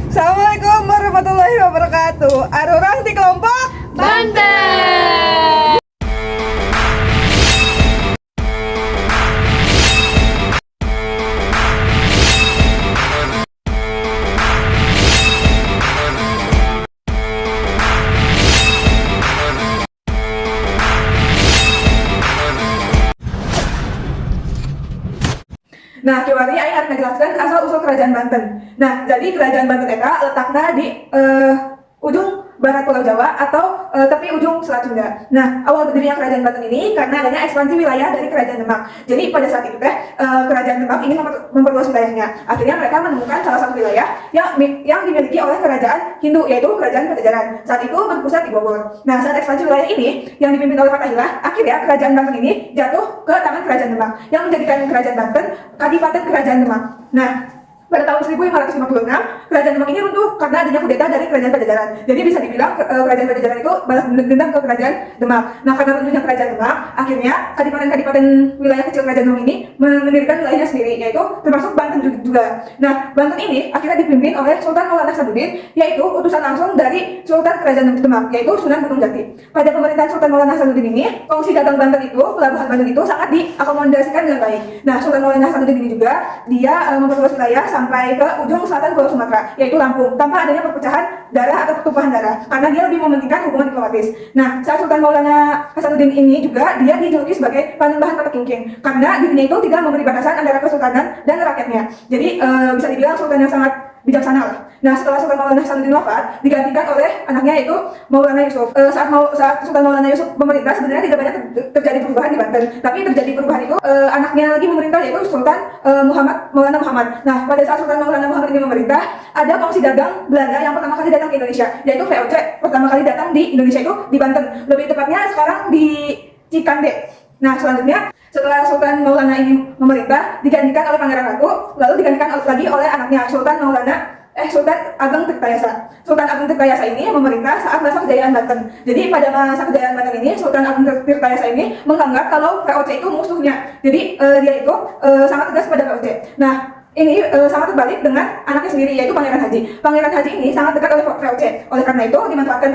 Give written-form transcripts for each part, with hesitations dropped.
Assalamualaikum warahmatullahi wabarakatuh. Ada orang di kelompok Banten. Nah, kiwari Aing akan menjelaskan asal-usul kerajaan Banten. Nah, jadi kerajaan Banten eta letaknya di ujung barat Pulau Jawa atau tepi ujung Selat Sunda. Nah, awal berdirinya kerajaan Banten ini karena adanya ekspansi wilayah dari kerajaan Demak. Jadi pada saat itu kerajaan Demak ingin memperluas wilayahnya. Akhirnya mereka menemukan salah satu wilayah yang dimiliki oleh kerajaan Hindu, yaitu kerajaan Pajajaran. Saat itu berpusat di Bogor. Nah, saat ekspansi wilayah ini yang dipimpin oleh Fatahillah, akhirnya kerajaan Banten ini jatuh ke tangan kerajaan Demak yang menjadikan kerajaan Banten Kadipaten Kerajaan Demak. Nah, pada tahun 1556, kerajaan Demak ini runtuh karena adanya kudeta dari kerajaan Pajajaran. Jadi bisa dibilang kerajaan Pajajaran itu balas dendam ke kerajaan Demak. Nah, karena runtuhnya kerajaan Demak, akhirnya kadipaten-kadipaten wilayah kecil kerajaan Demak ini mendirikan wilayahnya sendiri, yaitu termasuk Banten juga. Nah, Banten ini akhirnya dipimpin oleh Sultan Maulana Hasanuddin, yaitu utusan langsung dari Sultan Kerajaan Demak, yaitu Sunan Gunung Jati. Pada pemerintahan Sultan Maulana Hasanuddin ini, fungsi dagang Banten itu, pelabuhan Banten itu sangat diakomodasikan dengan baik. Nah, Sultan Maulana Hasanuddin ini juga dia memperluas wilayah sampai ke ujung selatan Pulau Sumatera, yaitu Lampung, tanpa adanya perpecahan darah atau pertumpahan darah, karena dia lebih mementingkan hubungan diplomatis. Nah, saat Sultan Maulana Hasanuddin ini juga dia dijuluki sebagai Panembahan Kota Kingking, karena dirinya itu tidak memberi batasan antara kesultanan dan rakyatnya. Jadi bisa dibilang sultan yang sangat bijaksana lah. Nah, setelah Sultan Maulana Hasanuddin wafat, digantikan oleh anaknya yaitu Maulana Yusuf. Saat Sultan Maulana Yusuf memerintah, sebenarnya tidak banyak terjadi perubahan di Banten, tapi terjadi perubahan itu anaknya lagi memerintah, yaitu Sultan Maulana Muhammad. Nah, pada saat Sultan Maulana Muhammad ini memerintah, ada kongsi dagang Belanda yang pertama kali datang ke Indonesia, yaitu VOC pertama kali datang di Indonesia itu di Banten, lebih tepatnya sekarang di Cikande. Nah, selanjutnya setelah Sultan Maulana ini memerintah, digantikan oleh Pangeran Ratu, lalu digantikan lagi oleh anaknya Sultan Ageng Tirtayasa. Sultan Ageng Tirtayasa ini memerintah saat masa kejayaan Banten. Jadi pada masa kejayaan Banten ini, Sultan Ageng Tirtayasa ini menganggap kalau VOC itu musuhnya. Jadi dia itu sangat tegas pada VOC. Nah, ini sangat terbalik dengan anaknya sendiri, yaitu Pangeran Haji. Pangeran Haji ini sangat dekat oleh VOC. Oleh karena itu, dimanfaatkan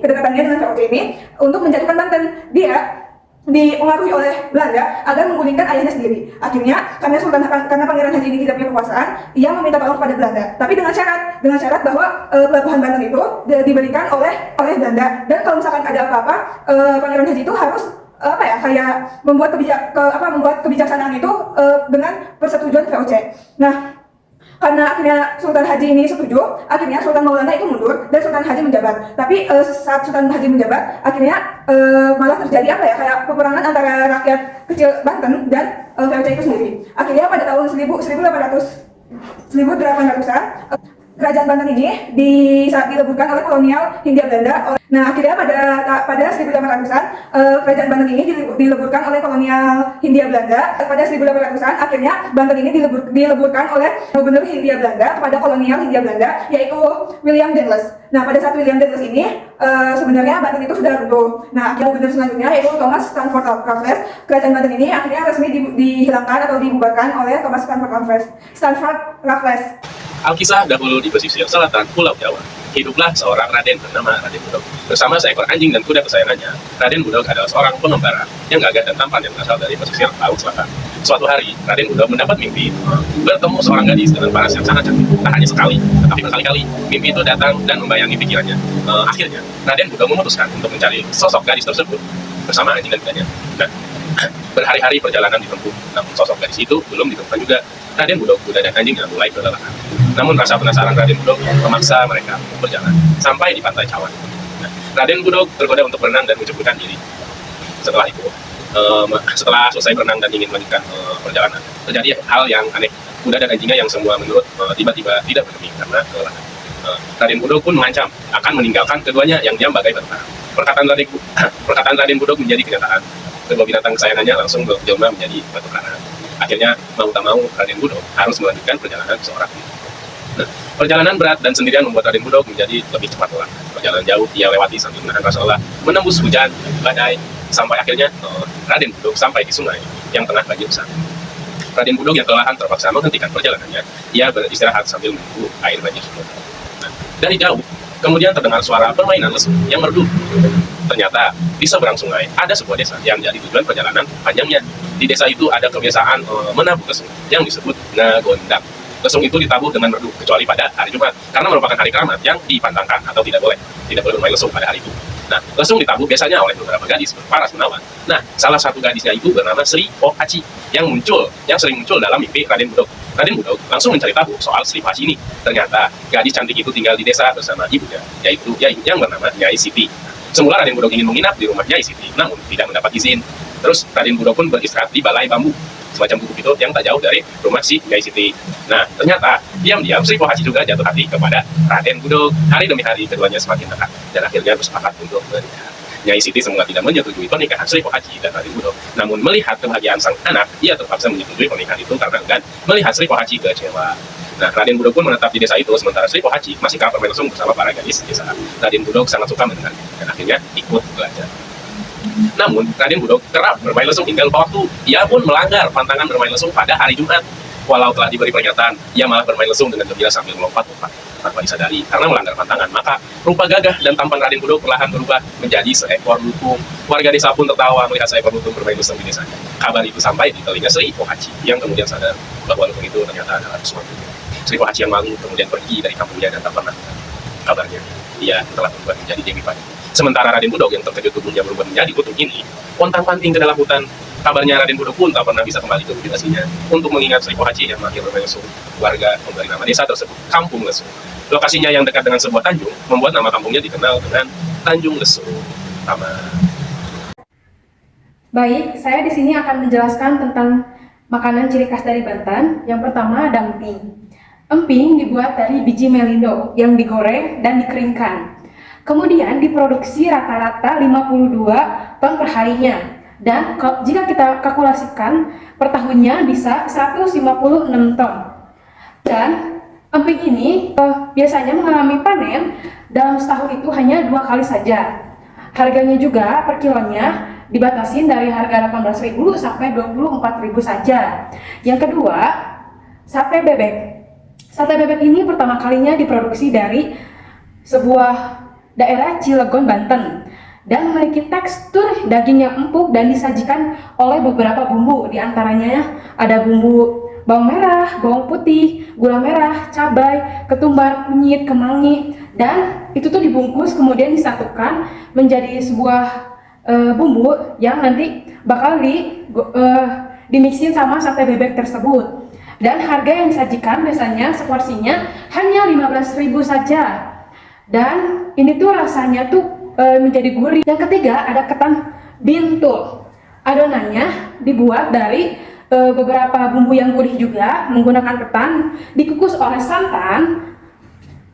kedekatannya dengan VOC ini untuk menjatuhkan Banten. Dia dipengaruhi oleh Belanda agar menggulingkan ayahnya sendiri. Akhirnya karena Pangeran Haji ini tidak punya kekuasaan, ia meminta tolong kepada Belanda. Tapi dengan syarat bahwa pelabuhan Banten itu diberikan oleh Belanda, dan kalau misalkan ada apa-apa, Pangeran Haji itu harus kayak membuat kebijaksanaan itu dengan persetujuan VOC. Nah, karena akhirnya Sultan Haji ini setuju, akhirnya Sultan Maulana itu mundur dan Sultan Haji menjabat. Tapi saat Sultan Haji menjabat, akhirnya malah terjadi kayak peperangan antara rakyat kecil Banten dan VOC itu sendiri. Akhirnya pada tahun 1800-an, kerajaan Banten ini dileburkan oleh kolonial Hindia Belanda. Nah, akhirnya pada 1800-an kerajaan Banten ini dileburkan oleh kolonial Hindia Belanda. Pada 1800-an akhirnya Banten ini dileburkan oleh gubernur Hindia Belanda kepada kolonial Hindia Belanda, yaitu William Danlas. Nah, pada saat William Danlas ini sebenarnya Banten itu sudah runtuh. Nah, gubernur selanjutnya yaitu Thomas Stamford Raffles. Kerajaan Banten ini akhirnya resmi dihilangkan atau dibubarkan oleh Thomas Stamford Raffles. Alkisah dahulu di pesisir selatan Pulau Jawa, hiduplah seorang Raden bernama Raden Budog. Bersama seekor anjing dan kuda kesayangannya, Raden Budog adalah seorang pengembara yang gagah dan tampan yang berasal dari pesisir laut selatan. Suatu hari, Raden Budog mendapat mimpi bertemu seorang gadis dengan paras yang sangat cantik. Tak hanya sekali, tetapi berkali-kali mimpi itu datang dan membayangi pikirannya. Akhirnya, Raden Budog memutuskan untuk mencari sosok gadis tersebut bersama anjing dan kudanya. Dan berhari-hari perjalanan ditempuh, namun sosok gadis itu belum ditemukan juga. Raden Budog, kuda dan anjingnya mulai kelelahan. Namun rasa penasaran Raden Budog memaksa mereka berjalan sampai di pantai Cawan. Nah, Raden Budog tergoda untuk berenang dan menceburkan diri. Setelah itu, setelah selesai berenang dan ingin melanjutkan perjalanan, terjadi hal yang aneh. Kuda dan anjingnya yang semua menurut tiba-tiba tidak berdemi karena kelelahan. Raden Budog pun mengancam akan meninggalkan keduanya yang diam bagai batu karang. Perkataan Raden Budog menjadi kenyataan. Kedua binatang kesayangannya langsung berjelma menjadi batu karang. Akhirnya mau tak mau Raden Budog harus melanjutkan perjalanan seorang diri. Nah, perjalanan berat dan sendirian membuat Raden Budog menjadi lebih cepat lelah. Perjalanan jauh ia lewati sambil menahan rasa lelah, menembus hujan, badai, sampai akhirnya Raden Budog sampai di sungai yang tengah banjir besar. Raden Budog yang kelelahan terpaksa menghentikan perjalanannya. Ia beristirahat sambil menunggu air banjir surut. Nah, dari jauh, kemudian terdengar suara permainan lesu yang merdu. Ternyata di seberang sungai ada sebuah desa yang jadi tujuan perjalanan panjangnya. Di desa itu ada kebiasaan menabuh lesung yang disebut ngagondang. Lesung itu ditabuh dengan merdu kecuali pada hari Jumat karena merupakan hari keramat yang dipantangkan atau tidak boleh bermain lesung pada hari itu. Nah, lesung ditabuh biasanya oleh beberapa gadis berparas menawan. Nah, salah satu gadisnya itu bernama Sri Pohaci yang sering muncul dalam mimpi Raden Budog. Raden Budog langsung mencari tahu soal Sri Pohaci ini. Ternyata gadis cantik itu tinggal di desa bersama ibunya, yaitu yang bernama Nyai Siti. Semula Raden Budog ingin menginap di rumah Nyai Siti, namun tidak mendapat izin. Terus Raden Budog pun beristirahat di balai bambu, semacam gubuk itu yang tak jauh dari rumah si Nyai Siti. Nah, ternyata diam-diam Sri Pohaci juga jatuh hati kepada Raden Budog. Hari demi hari keduanya semakin dekat dan akhirnya bersepakat untuk menikah. Nyai Siti semula tidak menyetujui pernikahan Sri Pohaci dan Raden Budog. Namun melihat kebahagiaan sang anak, ia terpaksa menyetujui pernikahan itu karena enggan melihat Sri Pohaci kecewa. Nah, Raden Budog pun menetap di desa itu, sementara Sri Pohaci masih kerap bermain lesung bersama para gadis desa. Raden Budog sangat suka mendengar dan akhirnya ikut belajar. Namun, Raden Budog kerap bermain lesung hingga lupa waktu. Ia pun melanggar pantangan bermain lesung pada hari Jumat. Walau telah diberi peringatan, ia malah bermain lesung dengan gembira sambil melompat-lompat. Tanpa disadari, karena melanggar pantangan, maka rupa gagah dan tampan Raden Budog perlahan berubah menjadi seekor lutung. Warga desa pun tertawa melihat seekor lutung bermain lesung di desanya. Kabar itu sampai di telinga Sri Pohaci, yang kemudian sadar bahwa lutung itu ternyata adalah suatu. Sri Pohaci yang malu kemudian pergi dari kampungnya dan tak pernah kabarnya ia telah berubah menjadi Dewi Padi. Sementara Raden Budog yang terkejut tubuhnya berubah menjadi lutung ini pontang-panting ke dalam hutan. Kabarnya Raden Budog pun tak pernah bisa kembali ke wujud aslinya. Untuk mengingat Sri Pohaci yang mahir bermain lesung, warga memberi nama desa tersebut Kampung Lesung. Lokasinya yang dekat dengan sebuah tanjung membuat nama kampungnya dikenal dengan Tanjung Lesung. Baik, saya di sini akan menjelaskan tentang makanan ciri khas dari Banten. Yang pertama ada emping. Emping dibuat dari biji melindo yang digoreng dan dikeringkan. Kemudian diproduksi rata-rata 52 ton per harinya. Dan jika kita kalkulasikan per tahunnya bisa 156 ton. Dan emping ini biasanya mengalami panen dalam setahun itu hanya 2 kali saja. Harganya juga per kilonya dibatasi dari harga 18.000 sampai 24.000 saja. Yang kedua, sate bebek. Sate bebek ini pertama kalinya diproduksi dari sebuah daerah Cilegon, Banten, dan memiliki tekstur daging yang empuk dan disajikan oleh beberapa bumbu. Di antaranya ada bumbu bawang merah, bawang putih, gula merah, cabai, ketumbar, kunyit, kemangi, dan itu tuh dibungkus kemudian disatukan menjadi sebuah bumbu yang nanti bakal dimixin sama sate bebek tersebut. Dan harga yang disajikan biasanya seporsinya hanya 15.000 saja. Dan ini tuh rasanya tuh menjadi gurih. Yang ketiga ada ketan bintul. Adonannya dibuat dari beberapa bumbu yang gurih juga menggunakan ketan, dikukus oleh santan.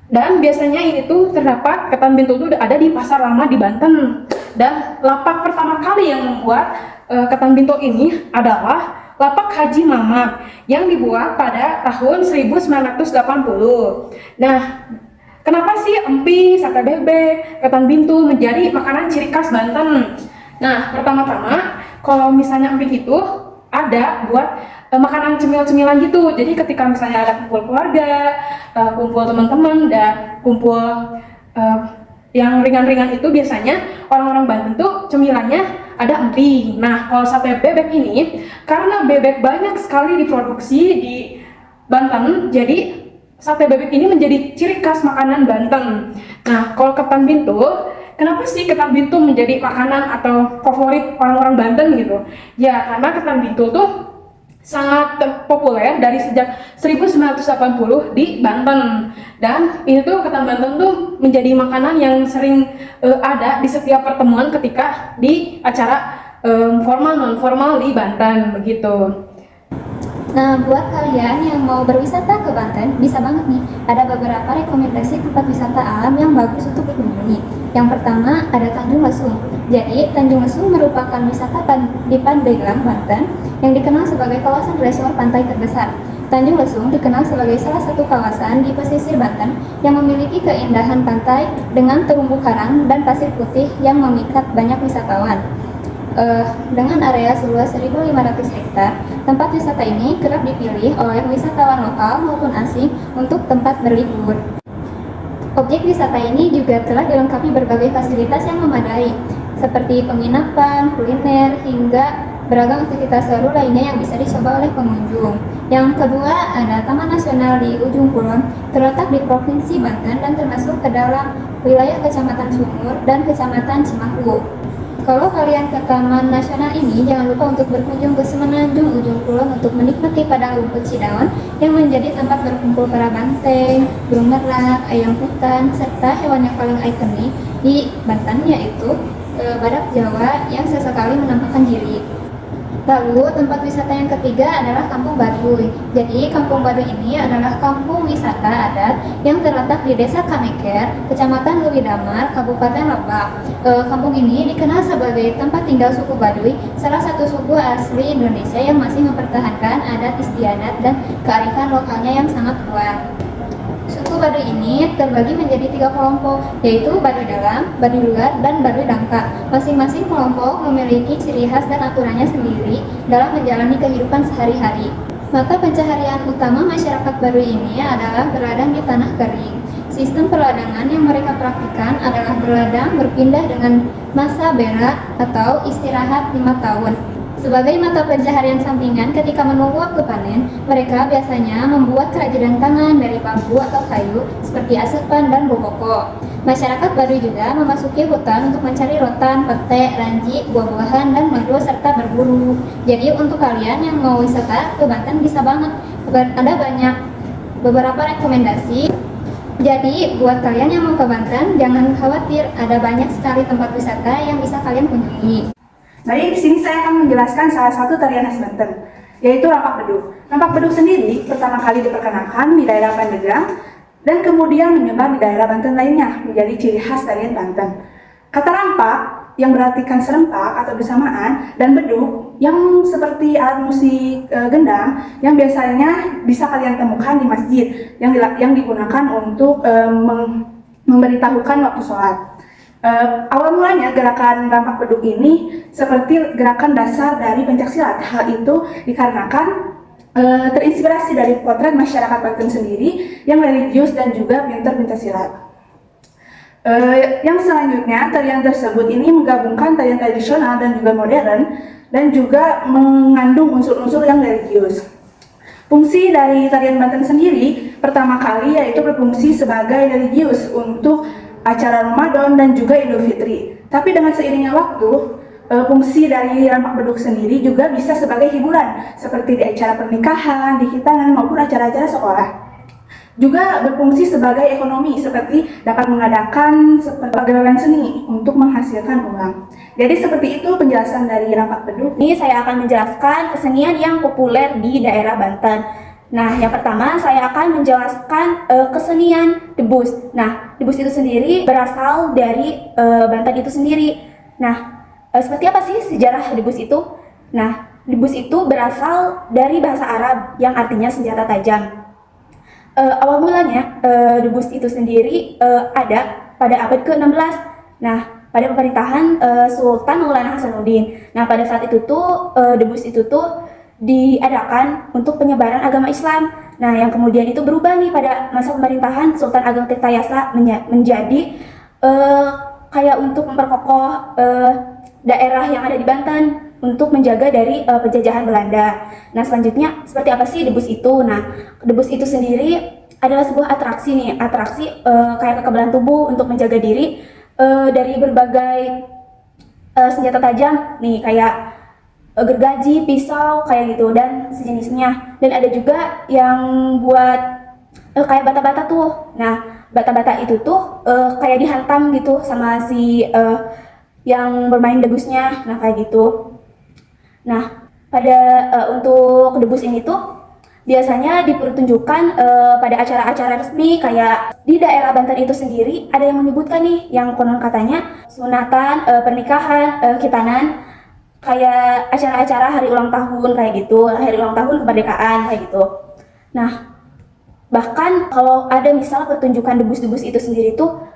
Dan biasanya ini tuh terdapat ketan bintul tuh ada di pasar lama di Banten. Dan lapak pertama kali yang membuat ketan bintul ini adalah lapak Haji Mamak yang dibuat pada tahun 1980. Nah, kenapa sih emping, sate bebek, ketan bintul menjadi makanan ciri khas Banten? Nah, pertama-tama kalau misalnya emping itu ada buat makanan cemil-cemilan gitu. Jadi ketika misalnya ada kumpul keluarga, kumpul teman-teman, dan kumpul yang ringan-ringan itu biasanya orang-orang Banten tuh cemilannya ada emping. Nah, kalau sate bebek ini karena bebek banyak sekali diproduksi di Banten, jadi sate bebek ini menjadi ciri khas makanan Banten. Nah, kalau ketan bintul, kenapa sih ketan bintul menjadi makanan atau favorit orang-orang Banten gitu? Ya, karena ketan bintul tuh sangat populer dari sejak 1980 di Banten. Dan ini tuh ketan Banten tuh menjadi makanan yang sering ada di setiap pertemuan ketika di acara formal non-formal di Banten begitu. Nah, buat kalian yang mau berwisata ke Banten, bisa banget nih. Ada beberapa rekomendasi tempat wisata alam yang bagus untuk dikunjungi. Yang pertama, ada Tanjung Lesung. Jadi, Tanjung Lesung merupakan wisata di Pandeglang, Banten, yang dikenal sebagai kawasan resor pantai terbesar. Tanjung Lesung dikenal sebagai salah satu kawasan di pesisir Banten yang memiliki keindahan pantai dengan terumbu karang dan pasir putih yang memikat banyak wisatawan. Dengan area seluas 1.500 hektar, Tempat wisata ini kerap dipilih oleh wisatawan lokal maupun asing untuk tempat berlibur. Objek wisata ini juga telah dilengkapi berbagai fasilitas yang memadai, seperti penginapan, kuliner, hingga beragam aktivitas seru lainnya yang bisa dicoba oleh pengunjung. Yang kedua, ada Taman Nasional di Ujung Kulon, terletak di Provinsi Banten dan termasuk ke dalam wilayah Kecamatan Sumur dan Kecamatan Cimahu. Kalau kalian ke Taman Nasional ini, jangan lupa untuk berkunjung ke Semenanjung Ujung Kulon untuk menikmati padang rumput Cidaon yang menjadi tempat berkumpul para banteng, burung merak, ayam hutan, serta hewan yang paling ikonik di Banten yaitu badak Jawa yang sesekali menampakkan diri. Lalu tempat wisata yang ketiga adalah Kampung Baduy. Jadi Kampung Baduy ini adalah kampung wisata adat yang terletak di Desa Kaneker, Kecamatan Leuwi Damar, Kabupaten Lebak. Kampung ini dikenal sebagai tempat tinggal suku Baduy, salah satu suku asli Indonesia yang masih mempertahankan adat istiadat dan kearifan lokalnya yang sangat kuat. Suku Baduy ini terbagi menjadi 3 kelompok, yaitu Baduy Dalam, Baduy Luar, dan Baduy Dangka. Masing-masing kelompok memiliki ciri khas dan aturannya sendiri dalam menjalani kehidupan sehari-hari. Maka pencaharian utama masyarakat Baduy ini adalah berladang di tanah kering. Sistem perladangan yang mereka praktikkan adalah berladang berpindah dengan masa berak atau istirahat 5 tahun. Sebagai mata pencaharian sampingan ketika menunggu waktu panen, mereka biasanya membuat kerajinan tangan dari bambu atau kayu seperti asepan dan bokoko. Masyarakat Baduy juga memasuki hutan untuk mencari rotan, petek, ranji, buah-buahan, dan madu serta berburu. Jadi untuk kalian yang mau wisata ke Banten bisa banget. Ada banyak beberapa rekomendasi. Jadi buat kalian yang mau ke Banten jangan khawatir, ada banyak sekali tempat wisata yang bisa kalian kunjungi. Baik, di sini saya akan menjelaskan salah satu tarian khas Banten, yaitu Rampak Bedug. Rampak Bedug sendiri pertama kali diperkenalkan di daerah Pandeglang dan kemudian menyebar di daerah Banten lainnya menjadi ciri khas tarian Banten. Kata rampak yang berartikan serempak atau bersamaan dan bedug yang seperti alat musik gendang yang biasanya bisa kalian temukan di masjid yang digunakan untuk memberitahukan waktu sholat. Awal mulanya gerakan rampak bedug ini seperti gerakan dasar dari pencaksilat. Hal itu dikarenakan terinspirasi dari potret masyarakat Banten sendiri yang religius dan juga pintar pencaksilat. Yang selanjutnya, tarian tersebut ini menggabungkan tarian tradisional dan juga modern dan juga mengandung unsur-unsur yang religius. Fungsi dari tarian Banten sendiri pertama kali yaitu berfungsi sebagai religius untuk acara Ramadan dan juga Idul Fitri. Tapi dengan seiringnya waktu, fungsi dari rampak bedug sendiri juga bisa sebagai hiburan, seperti di acara pernikahan, di hitanan maupun acara-acara sekolah. Juga berfungsi sebagai ekonomi, seperti dapat mengadakan pagelaran seni untuk menghasilkan uang. Jadi seperti itu penjelasan dari rampak bedug. Ini saya akan menjelaskan kesenian yang populer di daerah Banten. Nah, yang pertama saya akan menjelaskan kesenian debus. Nah, debus itu sendiri berasal dari Banten itu sendiri. Nah, seperti apa sih sejarah debus itu? Nah, debus itu berasal dari bahasa Arab yang artinya senjata tajam. Awal mulanya debus itu sendiri ada pada abad ke-16. Nah, pada pemerintahan Sultan Maulana Hasanuddin. Nah, pada saat itu tuh debus itu tuh diadakan untuk penyebaran agama Islam. Nah, yang kemudian itu berubah nih pada masa pemerintahan Sultan Ageng Tirtayasa menjadi kayak untuk memperkokoh daerah yang ada di Banten untuk menjaga dari penjajahan Belanda. Nah, selanjutnya seperti apa sih debus itu? Nah, debus itu sendiri adalah sebuah atraksi nih, kayak kekebalan tubuh untuk menjaga diri dari berbagai senjata tajam nih, kayak gergaji, pisau, kayak gitu dan sejenisnya. Dan ada juga yang buat kayak bata-bata tuh. Nah, bata-bata itu tuh kayak dihantam gitu sama si yang bermain debusnya. Nah, kayak gitu. Nah, pada untuk debus ini tuh biasanya dipertunjukkan pada acara-acara resmi, kayak di daerah Banten itu sendiri ada yang menyebutkan nih yang konon katanya sunatan, pernikahan, khitanan, kayak acara-acara hari ulang tahun kayak gitu, hari ulang tahun kemerdekaan kayak gitu. Nah, bahkan kalau ada misal pertunjukan debus-debus itu sendiri tuh,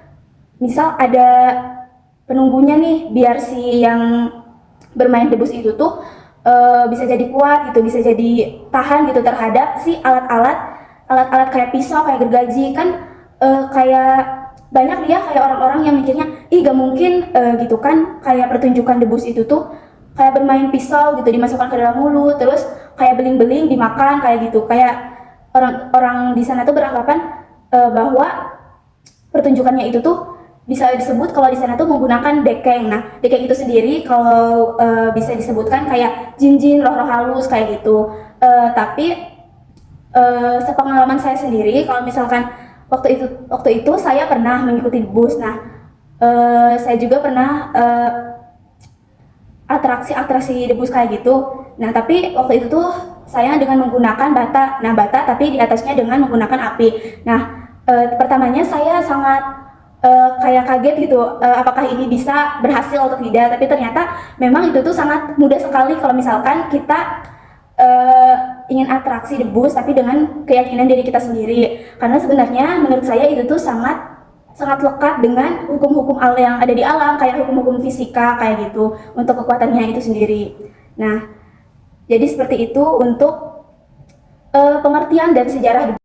misal ada penunggunya nih, biar si yang bermain debus itu tuh bisa jadi kuat gitu, bisa jadi tahan gitu terhadap si alat-alat kayak pisau, kayak gergaji kan. Kayak banyak dia kayak orang-orang yang mikirnya ih gak mungkin gitu kan, kayak pertunjukan debus itu tuh kayak bermain pisau gitu dimasukkan ke dalam mulut, terus kayak beling-beling dimakan kayak gitu. Kayak orang-orang di sana tuh beranggapan bahwa pertunjukannya itu tuh bisa disebut kalau di sana tuh menggunakan dekeng. Nah, dekeng itu sendiri kalau bisa disebutkan kayak jin-jin, roh-roh halus kayak gitu. Tapi sepengalaman saya sendiri, kalau misalkan waktu itu saya pernah mengikuti debus. Nah, saya juga pernah atraksi debus kayak gitu. Nah, tapi waktu itu tuh saya dengan menggunakan bata. Nah, bata tapi di atasnya dengan menggunakan api. Nah, pertamanya saya sangat kayak kaget gitu, apakah ini bisa berhasil atau tidak. Tapi ternyata memang itu tuh sangat mudah sekali kalau misalkan kita ingin atraksi debus tapi dengan keyakinan diri kita sendiri. Karena sebenarnya menurut saya itu tuh sangat lekat dengan hukum-hukum yang ada di alam, kayak hukum-hukum fisika kayak gitu, untuk kekuatannya itu sendiri. Nah, jadi seperti itu untuk pengertian dan sejarah debus.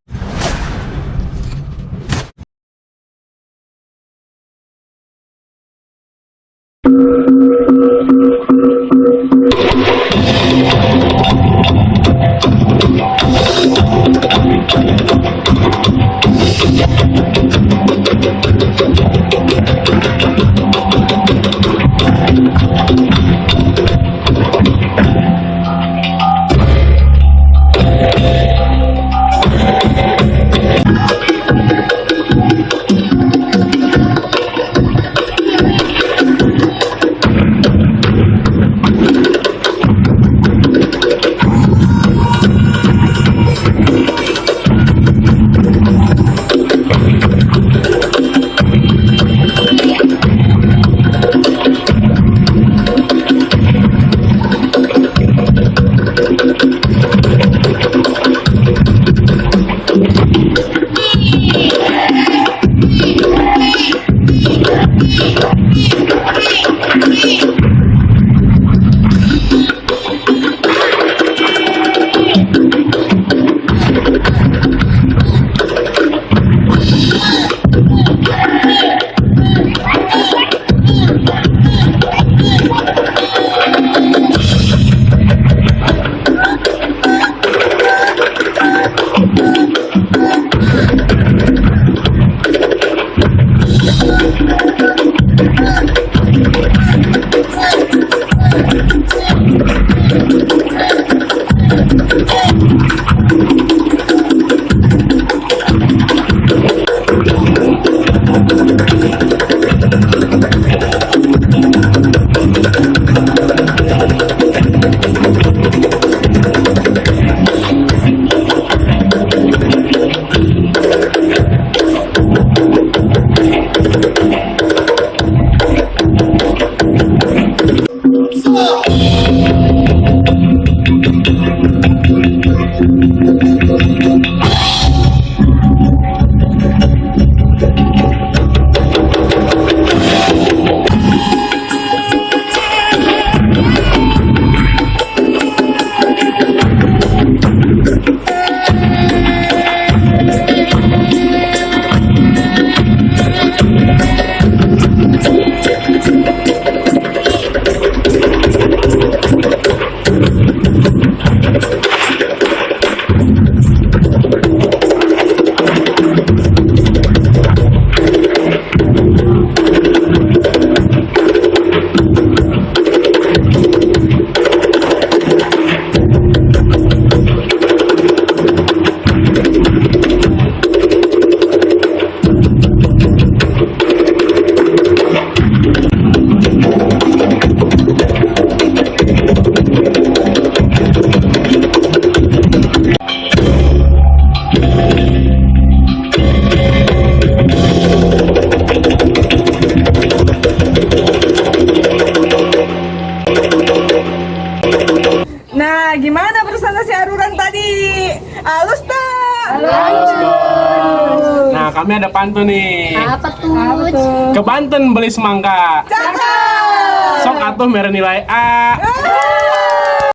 Nah, gimana presentasi Aruran tadi? Halus tak? Halus. Nah, kami ada pantun nih. Apa tuh? Ke Banten beli semangka. Cakep! Sok atuh mere nilai A.